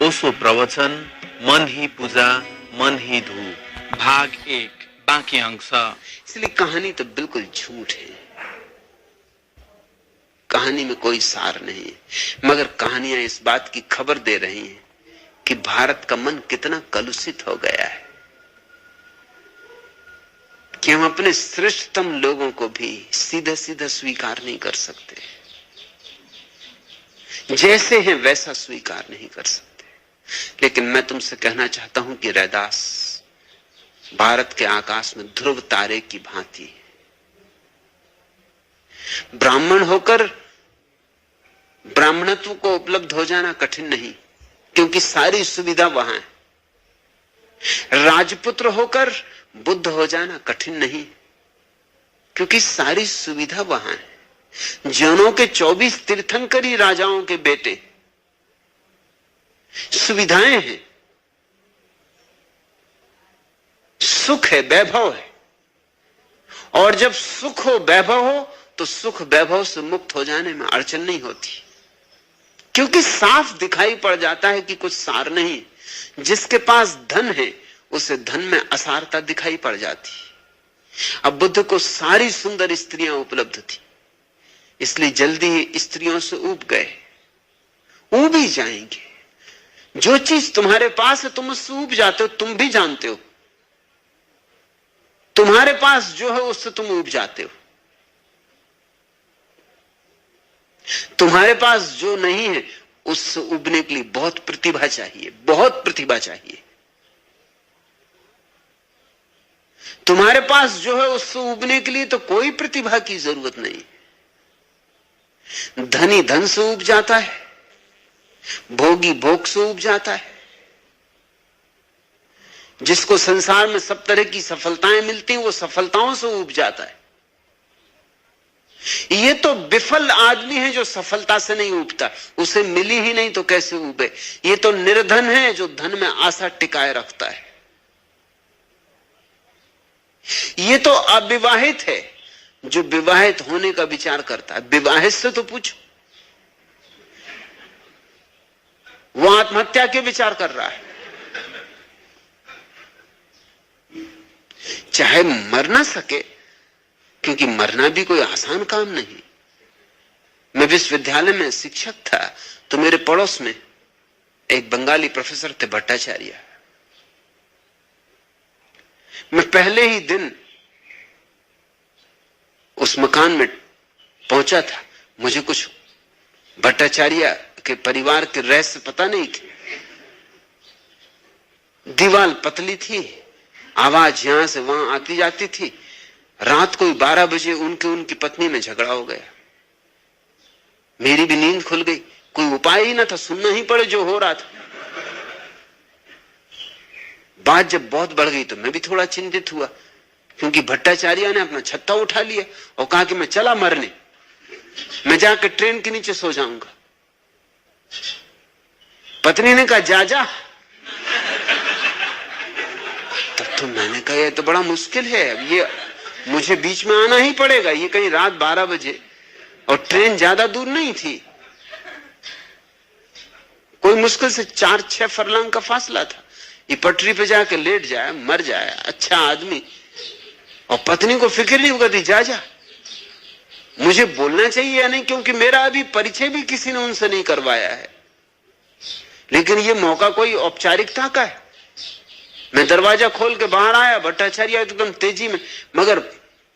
200 प्रवचन, मन ही पूजा मन ही धूप, भाग 1, बाकी अंश। इसलिए कहानी तो बिल्कुल झूठ है, कहानी में कोई सार नहीं है, मगर कहानियां इस बात की खबर दे रही हैं कि भारत का मन कितना कलुषित हो गया है कि हम अपने श्रेष्ठतम लोगों को भी सीधा सीधा स्वीकार नहीं कर सकते, जैसे हैं वैसा स्वीकार नहीं कर सकते। लेकिन मैं तुमसे कहना चाहता हूं कि रैदास भारत के आकाश में ध्रुव तारे की भांति है। ब्राह्मण होकर ब्राह्मणत्व को उपलब्ध हो जाना कठिन नहीं, क्योंकि सारी सुविधा वहां है। राजपुत्र होकर बुद्ध हो जाना कठिन नहीं, क्योंकि सारी सुविधा वहां है। जैनों के 24 तीर्थंकरी राजाओं के बेटे, सुविधाएं हैं, सुख है, वैभव है। और जब सुख हो, वैभव हो, तो सुख वैभव से मुक्त हो जाने में अड़चन नहीं होती, क्योंकि साफ दिखाई पड़ जाता है कि कुछ सार नहीं। जिसके पास धन है उसे धन में असारता दिखाई पड़ जाती। अब बुद्ध को सारी सुंदर स्त्रियां उपलब्ध थी, इसलिए जल्दी ही स्त्रियों से ऊब गए, ऊब ही जाएंगे। जो चीज तुम्हारे पास है तुम उससे ऊब जाते हो, तुम भी जानते हो। तुम्हारे पास जो है उससे तुम ऊब जाते हो। तुम्हारे पास जो नहीं है उससे उबने के लिए बहुत प्रतिभा चाहिए, बहुत प्रतिभा चाहिए। तुम्हारे पास जो है उससे उबने के लिए तो कोई प्रतिभा की जरूरत नहीं। धनी धन से उब जाता है, भोगी भोग से उब जाता है। जिसको संसार में सब तरह की सफलताएं मिलती हैं वो सफलताओं से उब जाता है। ये तो विफल आदमी है जो सफलता से नहीं उबता, उसे मिली ही नहीं तो कैसे उबे। ये तो निर्धन है जो धन में आशा टिकाए रखता है। ये तो अविवाहित है जो विवाहित होने का विचार करता है। विवाहित से तो पूछो, वो आत्महत्या के विचार कर रहा है। चाहे मर ना सके, क्योंकि मरना भी कोई आसान काम नहीं। मैं विश्वविद्यालय में शिक्षक था तो मेरे पड़ोस में एक बंगाली प्रोफेसर थे, भट्टाचार्य। मैं पहले ही दिन उस मकान में पहुंचा था। मुझे कुछ भट्टाचार्य के परिवार के रहस्य पता नहीं थे। दीवार पतली थी, आवाज यहां से वहां आती जाती थी। रात को 12 बजे उनकी पत्नी में झगड़ा हो गया। मेरी भी नींद खुल गई। कोई उपाय ही ना था, सुनना ही पड़े जो हो रहा था। बात जब बहुत बढ़ गई तो मैं भी थोड़ा चिंतित हुआ, क्योंकि भट्टाचार्य ने अपना छत्ता उठा लिया और कहा कि मैं चला मरने, मैं जाकर ट्रेन के नीचे सो जाऊंगा। पत्नी ने कहा जा जा। तब तो मैंने कहा ये तो बड़ा मुश्किल है, अब ये मुझे बीच में आना ही पड़ेगा। ये कहीं रात 12 बजे और ट्रेन ज्यादा दूर नहीं थी, कोई मुश्किल से 4-6 फरलांग का फासला था। ये पटरी पे जाके लेट जाए, मर जाए, अच्छा आदमी। और पत्नी को फिक्र नहीं होगा, जा जा। मुझे बोलना चाहिए या नहीं, क्योंकि मेरा अभी परिचय भी किसी ने उनसे नहीं करवाया है। लेकिन ये मौका कोई औपचारिकता का है। मैं दरवाजा खोल के बाहर आया, भट्टाचार्य एकदम तेजी में, मगर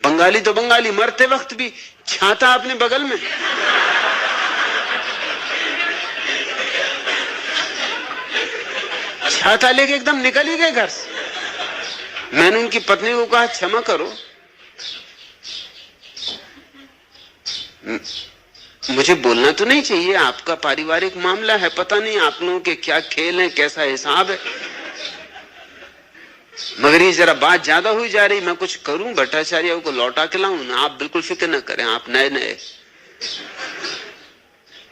बंगाली तो बंगाली, मरते वक्त भी छाता अपने बगल में। छाता लेके एकदम निकल ही गए घर से। मैंने उनकी पत्नी को कहा क्षमा करो, मुझे बोलना तो नहीं चाहिए, आपका पारिवारिक मामला है, पता नहीं आप लोगों के क्या खेल हैं, कैसा हिसाब है, मगर ये जरा बात ज्यादा हुई जा रही। मैं कुछ करूं, भट्टाचार्य को लौटा के लाऊं ना? आप बिल्कुल फिक्र न करें, आप नए नए,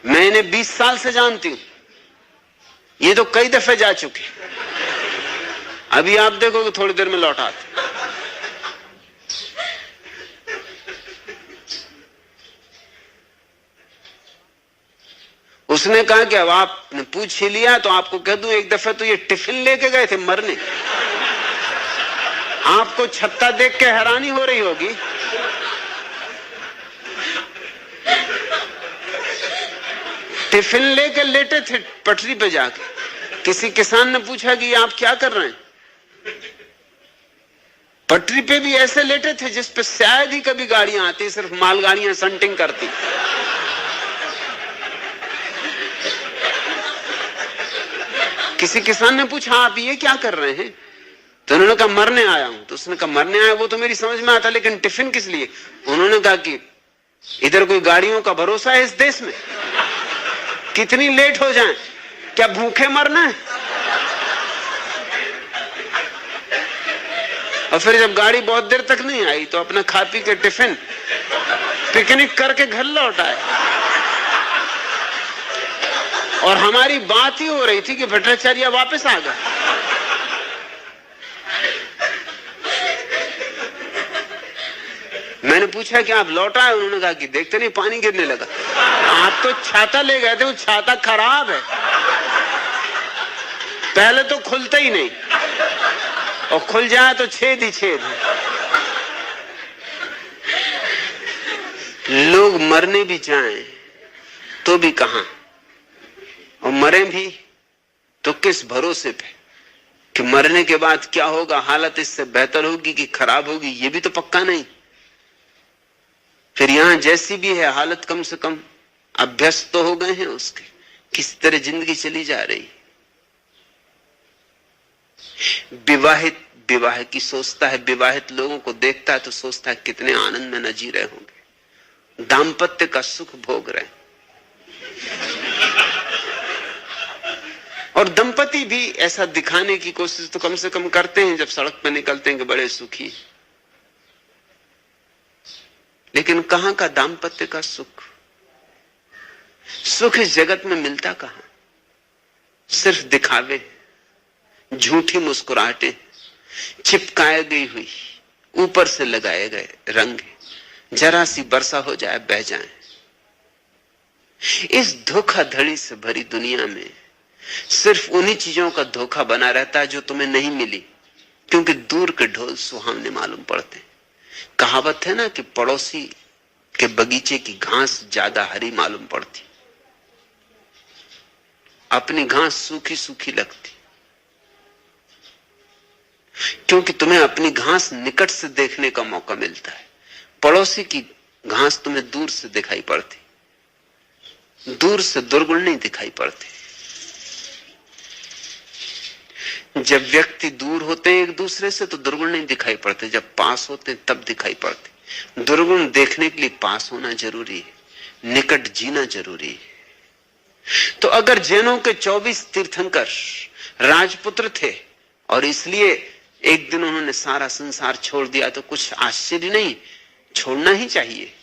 मैं इन्हें 20 साल से जानती हूं, ये तो कई दफे जा चुके। अभी आप देखोगे थोड़ी देर में लौटाते। उसने कहा कि अब आपने पूछ ही लिया तो आपको कह दूं, एक दफे तो ये टिफिन लेके गए थे मरने। आपको छत्ता देख के हैरानी हो रही होगी। टिफिन लेके लेटे थे पटरी पे जाके। किसी किसान ने पूछा कि आप क्या कर रहे हैं? पटरी पे भी ऐसे लेटे थे जिस पे शायद ही कभी गाड़ियां आती, सिर्फ मालगाड़ियां संटिंग करती। किसी किसान ने पूछा आप ये क्या कर रहे हैं? तो उन्होंने कहा मरने आया हूं। तो उसने कहा मरने आया, वो तो मेरी समझ में आता, लेकिन टिफिन किस लिए? उन्होंने कहा कि इधर कोई गाड़ियों का भरोसा है इस देश में? कितनी लेट हो जाएं, क्या भूखे मरना है? और फिर जब गाड़ी बहुत देर तक नहीं आई तो अपना खा पी के टिफिन पिकनिक करके घर लौट आए। और हमारी बात ही हो रही थी कि भट्टाचार्य वापस आ गए। मैंने पूछा कि आप लौट आए? उन्होंने कहा कि देखते नहीं पानी गिरने लगा। आप तो छाता ले गए थे, वो छाता खराब है, पहले तो खुलता ही नहीं, और खुल जाए तो छेद ही छेद है। लोग मरने भी जाएं तो भी कहां, और मरे भी तो किस भरोसे पे कि मरने के बाद क्या होगा, हालत इससे बेहतर होगी कि खराब होगी, ये भी तो पक्का नहीं। फिर यहां जैसी भी है हालत, कम से कम अभ्यस्त तो हो गए हैं उसके, किस तरह जिंदगी चली जा रही। विवाहित विवाह की सोचता है, विवाहित लोगों को देखता है तो सोचता है कितने आनंद में न जी रहे होंगे, दाम्पत्य का सुख भोग रहे हैं। और दंपति भी ऐसा दिखाने की कोशिश तो कम से कम करते हैं जब सड़क पर निकलते हैं कि बड़े सुखी, लेकिन कहां का दाम्पत्य का सुख? सुख इस जगत में मिलता कहां? सिर्फ दिखावे, झूठी मुस्कुराहटें, चिपकाए गई हुई, ऊपर से लगाए गए रंग, जरा सी वर्षा हो जाए बह जाए। इस धोखाधड़ी से भरी दुनिया में सिर्फ उन्हीं चीजों का धोखा बना रहता है जो तुम्हें नहीं मिली, क्योंकि दूर के ढोल सुहावने मालूम पड़ते। कहावत है ना कि पड़ोसी के बगीचे की घास ज्यादा हरी मालूम पड़ती, अपनी घास सूखी सूखी लगती, क्योंकि तुम्हें अपनी घास निकट से देखने का मौका मिलता है। पड़ोसी की घास तुम्हें दूर से दिखाई पड़ती, दूर से दुर्गुण नहीं दिखाई पड़ती। जब व्यक्ति दूर होते हैं एक दूसरे से तो दुर्गुण नहीं दिखाई पड़ते, जब पास होते हैं तब दिखाई पड़ते। दुर्गुण देखने के लिए पास होना जरूरी है, निकट जीना जरूरी है। तो अगर जैनों के 24 तीर्थंकर राजपुत्र थे और इसलिए एक दिन उन्होंने सारा संसार छोड़ दिया, तो कुछ आश्चर्य नहीं, छोड़ना ही चाहिए।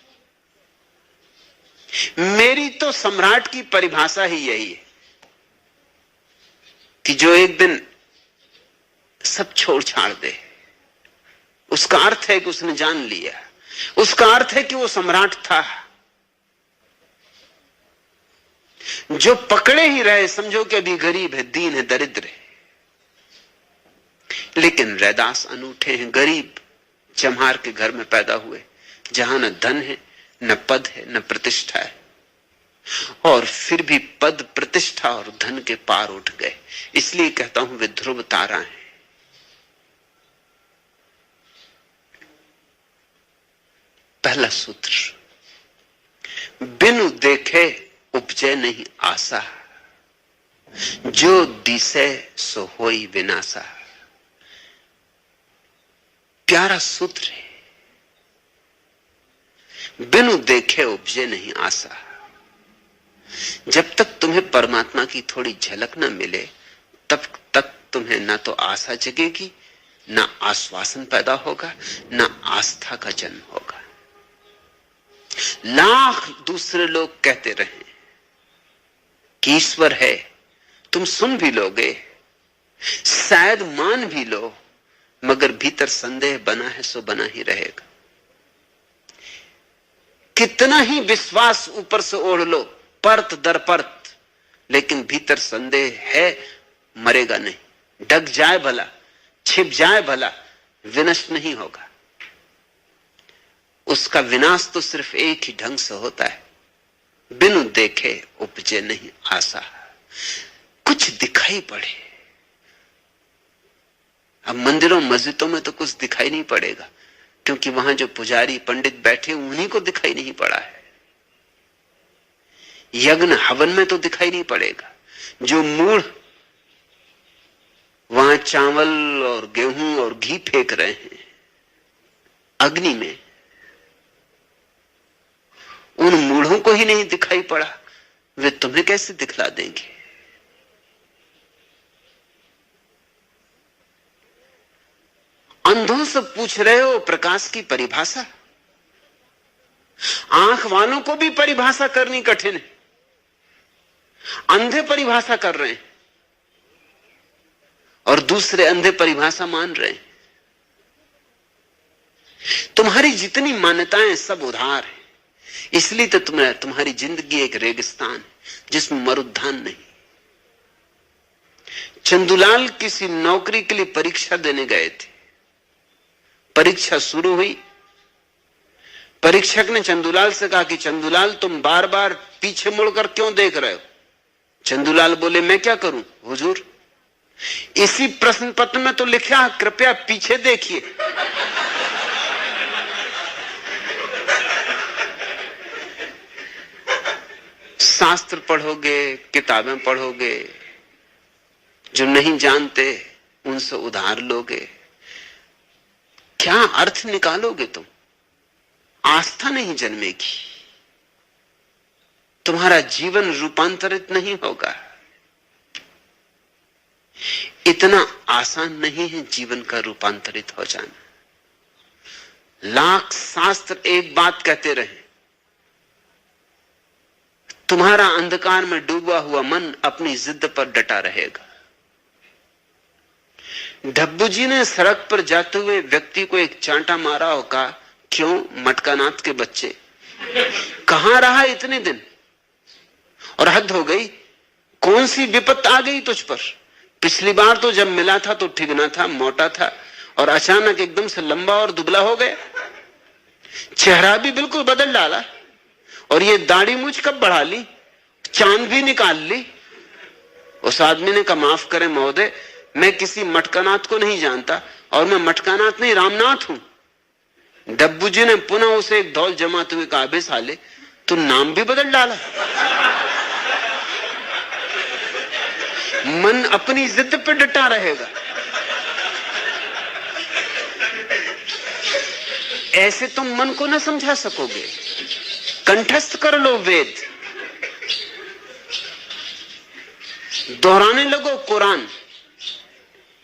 मेरी तो सम्राट की परिभाषा ही यही है कि जो एक दिन सब छोड़ छाड़ दे, उसका अर्थ है कि उसने जान लिया, उसका अर्थ है कि वो सम्राट था। जो पकड़े ही रहे समझो कि अभी गरीब है, दीन है, दरिद्र है। लेकिन रैदास अनूठे हैं, गरीब चम्हार के घर में पैदा हुए, जहां न धन है, न पद है, न प्रतिष्ठा है, और फिर भी पद, प्रतिष्ठा और धन के पार उठ गए। इसलिए कहता हूं वे ध्रुव तारा हैं। पहला सूत्र, बिनु देखे उपजे नहीं आशा, जो दिसे सो होई विनाशा। प्यारा सूत्र है। बिनु देखे उपजे नहीं आशा। जब तक तुम्हें परमात्मा की थोड़ी झलक न मिले तब तक तुम्हें ना तो आशा जगेगी, ना आश्वासन पैदा होगा, ना आस्था का जन्म होगा। लाख दूसरे लोग कहते रहे कि ईश्वर है, तुम सुन भी लोगे, शायद मान भी लो, मगर भीतर संदेह बना है सो बना ही रहेगा। कितना ही विश्वास ऊपर से ओढ़ लो, परत दर परत, लेकिन भीतर संदेह है, मरेगा नहीं। ढक जाए भला, छिप जाए भला, विनष्ट नहीं होगा। उसका विनाश तो सिर्फ एक ही ढंग से होता है, बिनु देखे उपजे नहीं आशा। कुछ दिखाई पड़े। अब मंदिरों मस्जिदों में तो कुछ दिखाई नहीं पड़ेगा, क्योंकि वहां जो पुजारी पंडित बैठे उन्हीं को दिखाई नहीं पड़ा है। यज्ञ हवन में तो दिखाई नहीं पड़ेगा। जो मूढ़ वहां चावल और गेहूं और घी फेंक रहे हैं अग्नि में, उन मूढ़ों को ही नहीं दिखाई पड़ा, वे तुम्हें कैसे दिखला देंगे? अंधों से पूछ रहे हो प्रकाश की परिभाषा। आंख वालों को भी परिभाषा करनी कठिन है। अंधे परिभाषा कर रहे हैं और दूसरे अंधे परिभाषा मान रहे हैं। तुम्हारी जितनी मान्यताएं सब उधार है, इसलिए तो तुम्हारी जिंदगी एक रेगिस्तान है जिसमें मरुद्यान नहीं। चंदूलाल किसी नौकरी के लिए परीक्षा देने गए थे। परीक्षा शुरू हुई। परीक्षक ने चंदूलाल से कहा कि चंदूलाल, तुम बार बार पीछे मुड़कर क्यों देख रहे हो? चंदूलाल बोले, मैं क्या करूं हुजूर, इसी प्रश्न पत्र में तो लिखा है कृपया पीछे देखिए। शास्त्र पढ़ोगे, किताबें पढ़ोगे, जो नहीं जानते उनसे उधार लोगे, क्या अर्थ निकालोगे तुम? आस्था नहीं जन्मेगी, तुम्हारा जीवन रूपांतरित नहीं होगा। इतना आसान नहीं है जीवन का रूपांतरित हो जाना। लाख शास्त्र एक बात कहते रहे, तुम्हारा अंधकार में डूबा हुआ मन अपनी जिद पर डटा रहेगा। डब्बू जी ने सड़क पर जाते हुए व्यक्ति को एक चांटा मारा और कहा, क्यों मटकानाथ के बच्चे, कहां रहा इतने दिन? और हद हो गई, कौन सी विपत आ गई तुझ पर? पिछली बार तो जब मिला था तो ठिगना था, मोटा था, और अचानक एकदम से लंबा और दुबला हो गया। चेहरा भी बिल्कुल बदल डाला, और ये दाढ़ी मुझ कब बढ़ा ली, चांद भी निकाल ली। उस आदमी ने कहा, माफ करें महोदय, मैं किसी मटकानाथ को नहीं जानता, और मैं मटकानाथ नहीं रामनाथ हूं। डब्बू जी ने पुनः उसे एक धौल जमाते हुए कहा, बे साले, तू नाम भी बदल डाला। मन अपनी जिद पे डटा रहेगा। ऐसे तुम मन को ना समझा सकोगे। कंठस्थ कर लो वेद, दोहराने लगो कुरान,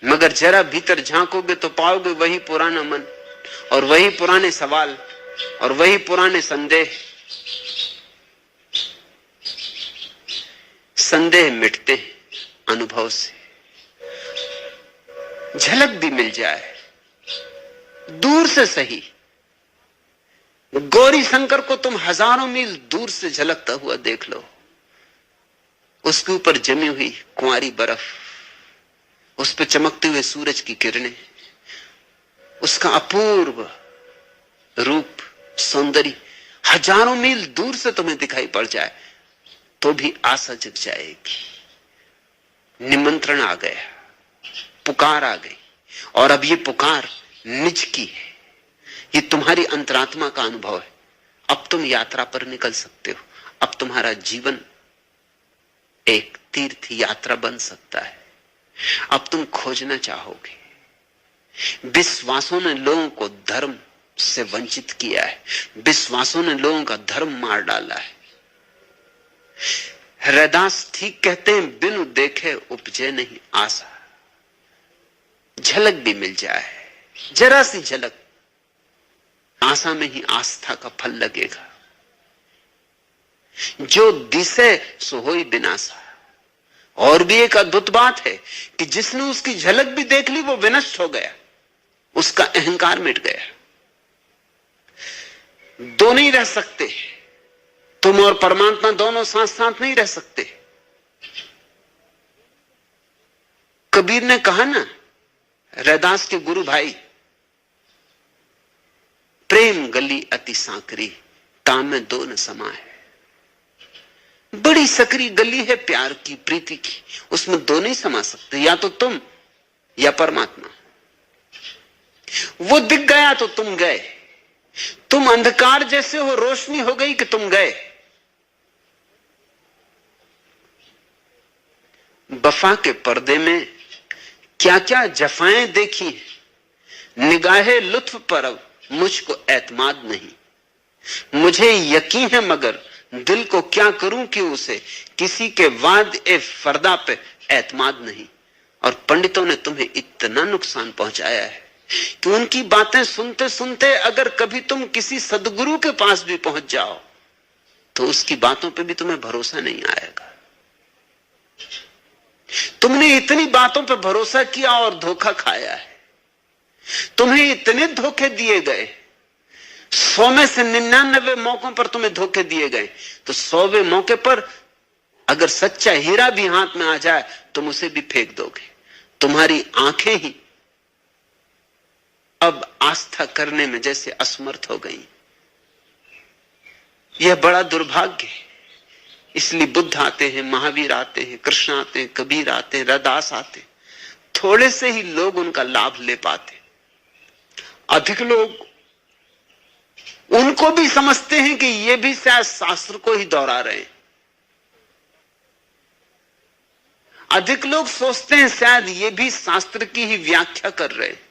मगर जरा भीतर झांकोगे तो पाओगे वही पुराना मन और वही पुराने सवाल और वही पुराने संदेह। संदेह मिटते हैं अनुभव से। झलक भी मिल जाए दूर से सही। गौरी शंकर को तुम हजारों मील दूर से झलकता हुआ देख लो, उसके ऊपर जमी हुई कुंवारी बर्फ, उस पर चमकते हुए सूरज की किरणें, उसका अपूर्व रूप सौंदर्य हजारों मील दूर से तुम्हें दिखाई पड़ जाए तो भी आशा जग जाएगी। निमंत्रण आ गया, पुकार आ गई, और अब ये पुकार निज की है, ये तुम्हारी अंतरात्मा का अनुभव है। अब तुम यात्रा पर निकल सकते हो। अब तुम्हारा जीवन एक तीर्थ यात्रा बन सकता है। अब तुम खोजना चाहोगे। विश्वासों ने लोगों को धर्म से वंचित किया है, विश्वासों ने लोगों का धर्म मार डाला है। हृदास ठीक कहते हैं, बिनु देखे उपजे नहीं आशा। झलक भी मिल जाए, जरा सी झलक, आशा में ही आस्था का फल लगेगा। जो दिसे सो होई बिनाशा। और भी एक अद्भुत बात है कि जिसने उसकी झलक भी देख ली वो विनष्ट हो गया, उसका अहंकार मिट गया। दो नहीं रह सकते, तुम और परमात्मा दोनों साथ साथ नहीं रह सकते। कबीर ने कहा ना, रैदास के गुरु भाई, प्रेम गली अति सांकरी, तामे दो न समाए। बड़ी सकरी गली है प्यार की, प्रीति की, उसमें दो नहीं समा सकते, या तो तुम या परमात्मा। वो दिख गया तो तुम गए, तुम अंधकार जैसे हो, रोशनी हो गई कि तुम गए। वफा के पर्दे में क्या क्या जफाएं देखी, निगाहे लुत्फ पर अब मुझको एतमाद नहीं। मुझे यकीन है मगर दिल को क्या करूं कि उसे किसी के वाद ए फरदा पे एतमाद नहीं। और पंडितों ने तुम्हें इतना नुकसान पहुंचाया है कि उनकी बातें सुनते सुनते अगर कभी तुम किसी सदगुरु के पास भी पहुंच जाओ तो उसकी बातों पे भी तुम्हें भरोसा नहीं आएगा। तुमने इतनी बातों पे भरोसा किया और धोखा खाया है। तुम्हें इतने धोखे दिए गए, 100 में से 99 मौकों पर तुम्हें धोखे दिए गए, तो 100वें मौके पर अगर सच्चा हीरा भी हाथ में आ जाए तुम उसे भी फेंक दोगे। तुम्हारी आंखें ही अब आस्था करने में जैसे असमर्थ हो गई। यह बड़ा दुर्भाग्य है। इसलिए बुद्ध आते हैं, महावीर आते हैं, कृष्ण आते हैं, कबीर आते हैं, रैदास आते हैं, थोड़े से ही लोग उनका लाभ ले पाते। अधिक लोग उनको भी समझते हैं कि ये भी शायद शास्त्र को ही दोहरा रहे हैं। अधिक लोग सोचते हैं शायद ये भी शास्त्र की ही व्याख्या कर रहे हैं।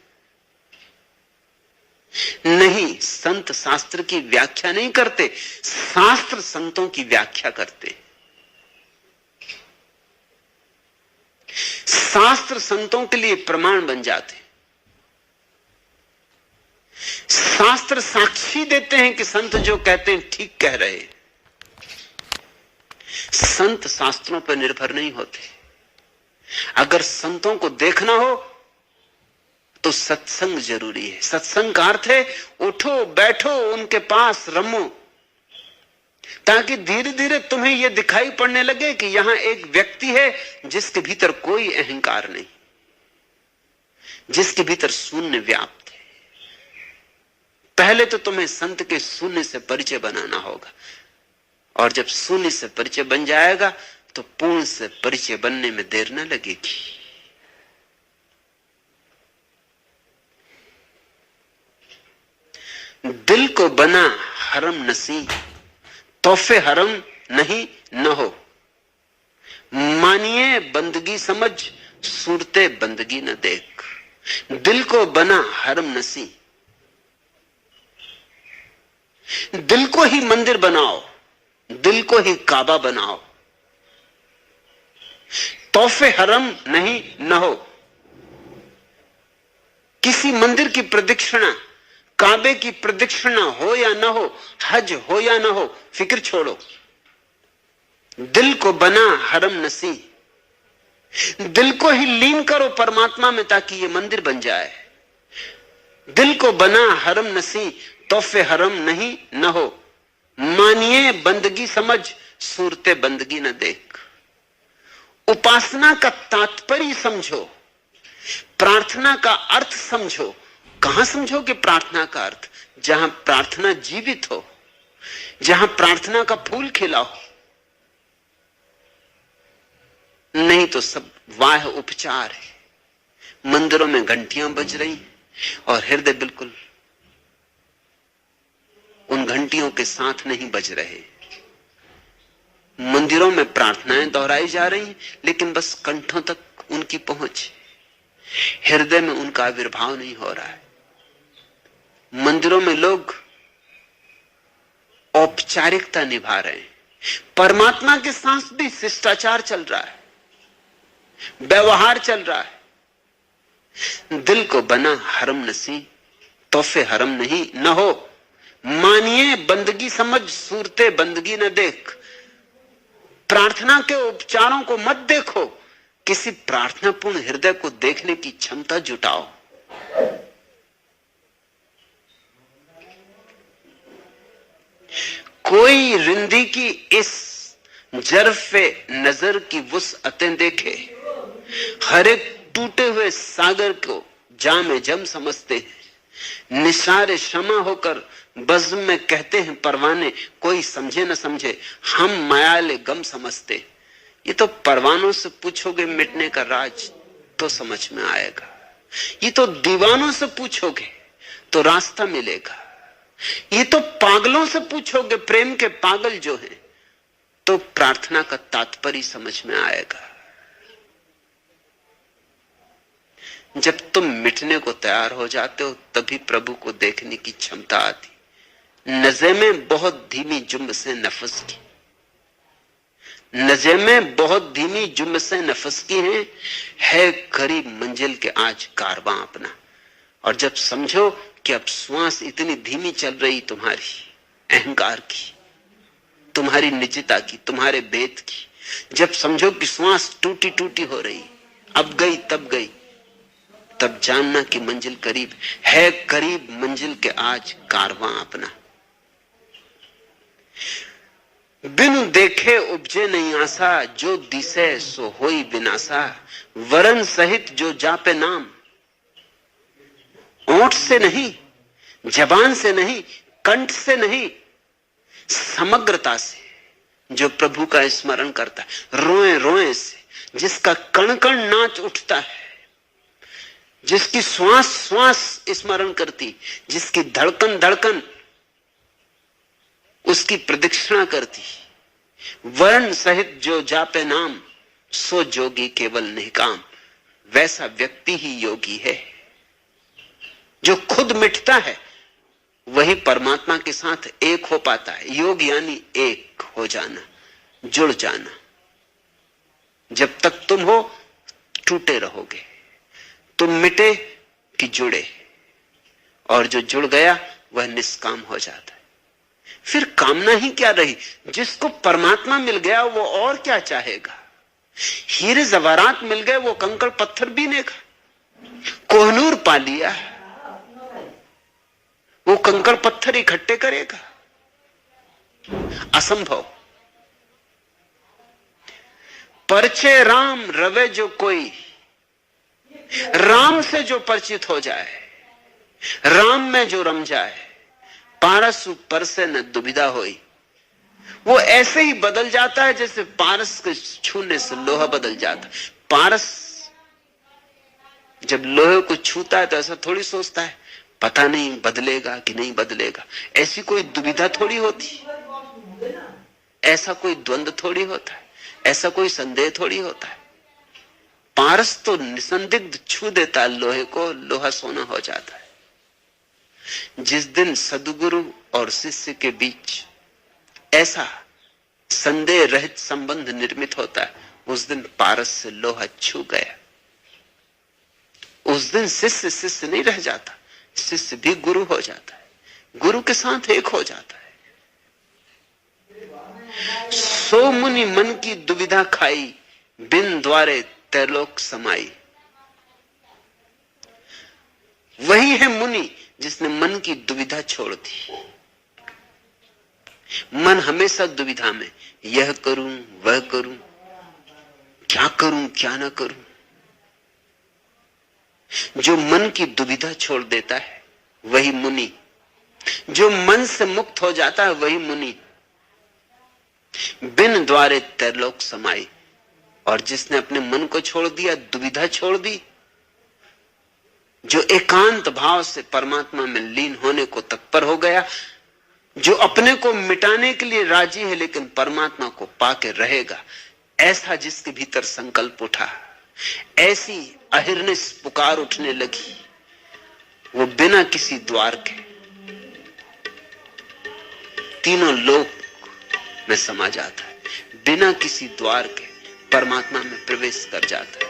नहीं, संत शास्त्र की व्याख्या नहीं करते, शास्त्र संतों की व्याख्या करते। शास्त्र संतों के लिए प्रमाण बन जाते। शास्त्र साक्षी देते हैं कि संत जो कहते हैं ठीक कह रहे हैं। संत शास्त्रों पर निर्भर नहीं होते। अगर संतों को देखना हो तो सत्संग जरूरी है। सत्संग का अर्थ है उठो, बैठो, उनके पास रमो, ताकि धीरे धीरे तुम्हें यह दिखाई पड़ने लगे कि यहां एक व्यक्ति है जिसके भीतर कोई अहंकार नहीं, जिसके भीतर शून्य व्याप्त है। पहले तो तुम्हें संत के शून्य से परिचय बनाना होगा, और जब शून्य से परिचय बन जाएगा तो पूर्ण से परिचय बनने में देर न लगेगी। दिल को बना हरम नसी, तोहफे हरम नहीं न हो। मानिए बंदगी समझ, सूरते बंदगी न देख। दिल को बना हरम नसी, दिल को ही मंदिर बनाओ, दिल को ही काबा बनाओ। तोहफे हरम नहीं न हो। किसी मंदिर की प्रदक्षिणा, काबे की प्रदक्षिणा हो या ना हो, हज हो या ना हो, फिक्र छोड़ो। दिल को बना हरम नसी, दिल को ही लीन करो परमात्मा में ताकि ये मंदिर बन जाए। दिल को बना हरम नसी, तोहफे हरम नहीं न हो। मानिए बंदगी समझ, सूरते बंदगी न देख। उपासना का तात्पर्य समझो, प्रार्थना का अर्थ समझो। कहां समझोगे प्रार्थना का अर्थ? जहां प्रार्थना जीवित हो, जहां प्रार्थना का फूल खिला हो। नहीं तो सब वाह उपचार है। मंदिरों में घंटियां बज रही और हृदय बिल्कुल उन घंटियों के साथ नहीं बज रहे। मंदिरों में प्रार्थनाएं दोहराई जा रही लेकिन बस कंठों तक उनकी पहुंच, हृदय में उनका आविर्भाव नहीं हो रहा है। मंदिरों में लोग औपचारिकता निभा रहे हैं, परमात्मा के साथ भी शिष्टाचार चल रहा है, व्यवहार चल रहा है। दिल को बना हरम नसी, तोहफे हरम नहीं न हो। मानिए बंदगी समझ, सूरते बंदगी न देख। प्रार्थना के उपचारों को मत देखो, किसी प्रार्थनापूर्ण हृदय को देखने की क्षमता जुटाओ। कोई रिंदी की इस जरफे नजर की वुसअतें देखे, हर एक टूटे हुए सागर को जामे जम समझते हैं। निसारे क्षमा होकर बज़्म में कहते हैं परवाने, कोई समझे न समझे हम मायाले गम समझते। ये तो परवानों से पूछोगे मिटने का राज तो समझ में आएगा, ये तो दीवानों से पूछोगे तो रास्ता मिलेगा, ये तो पागलों से पूछोगे प्रेम के पागल जो हैं तो प्रार्थना का तात्पर्य समझ में आएगा। जब तुम मिटने को तैयार हो जाते हो तभी प्रभु को देखने की क्षमता आती। नज़े में बहुत धीमी जुम्ब से नफस की, नज़े में बहुत धीमी जुम्ब से नफस की है करीब मंजिल के आज कारवां अपना। और जब समझो कि अब श्वास इतनी धीमी चल रही तुम्हारी अहंकार की, तुम्हारी निजता की, तुम्हारे भेद की, जब समझो कि श्वास टूटी टूटी हो रही, अब गई तब गई, तब जानना कि मंजिल करीब है, करीब मंजिल के आज कारवां अपना। बिन देखे उपजे नहीं आशा, जो दिसे सो होई विनाशा। वरन सहित जो जापे नाम, ओंठ से नहीं, जबान से नहीं, कंठ से नहीं, समग्रता से जो प्रभु का स्मरण करता है, रोए रोए से, जिसका कण कण नाच उठता है, जिसकी श्वास श्वास स्मरण करती, जिसकी धड़कन धड़कन उसकी प्रदक्षिणा करती। वर्ण सहित जो जापे नाम, सो जोगी केवल निकाम। वैसा व्यक्ति ही योगी है जो खुद मिटता है, वही परमात्मा के साथ एक हो पाता है। योग यानी एक हो जाना, जुड़ जाना। जब तक तुम हो टूटे रहोगे, तुम मिटे कि जुड़े, और जो जुड़ गया वह निष्काम हो जाता है। फिर कामना ही क्या रही? जिसको परमात्मा मिल गया वो और क्या चाहेगा? हीरे जवारात मिल गए, वो कंकड़ पत्थर बीनेगा। कोहनूर पा लिया, वो कंकड़ पत्थर इकट्ठे करेगा? असंभव। परचे राम रवे जो कोई, राम से जो परिचित हो जाए, राम में जो रम जाए, पारसु पर से न दुविधा होई। वो ऐसे ही बदल जाता है जैसे पारस के छूने से लोहा बदल जाता है। पारस जब लोहे को छूता है तो ऐसा थोड़ी सोचता है पता नहीं बदलेगा कि नहीं बदलेगा। ऐसी कोई दुविधा थोड़ी होती, ऐसा कोई द्वंद्व थोड़ी होता है, ऐसा कोई संदेह थोड़ी होता है। पारस तो निसंदिग्ध छू देता है लोहे को, लोहा सोना हो जाता है। जिस दिन सद्गुरु और शिष्य के बीच ऐसा संदेह रहित संबंध निर्मित होता है, उस दिन पारस से लोहा छू गया। उस दिन शिष्य शिष्य नहीं रह जाता, शिष्य भी गुरु हो जाता है, गुरु के साथ एक हो जाता है। सो मुनि मन की दुविधा खाई, बिन द्वारे त्रैलोक समाई। वही है मुनि जिसने मन की दुविधा छोड़ दी। मन हमेशा दुविधा में, यह करूं वह करूं, क्या करूं क्या ना करूं। जो मन की दुविधा छोड़ देता है वही मुनि, जो मन से मुक्त हो जाता है वही मुनि। बिन द्वारे त्रैलोक समाई। और जिसने अपने मन को छोड़ दिया, दुविधा छोड़ दी, जो एकांत भाव से परमात्मा में लीन होने को तत्पर हो गया, जो अपने को मिटाने के लिए राजी है लेकिन परमात्मा को पाके रहेगा, ऐसा जिसके भीतर संकल्प उठा, ऐसी अहिर्निश पुकार उठने लगी, वो बिना किसी द्वार के तीनों लोक में समा जाता है, बिना किसी द्वार के परमात्मा में प्रवेश कर जाता है।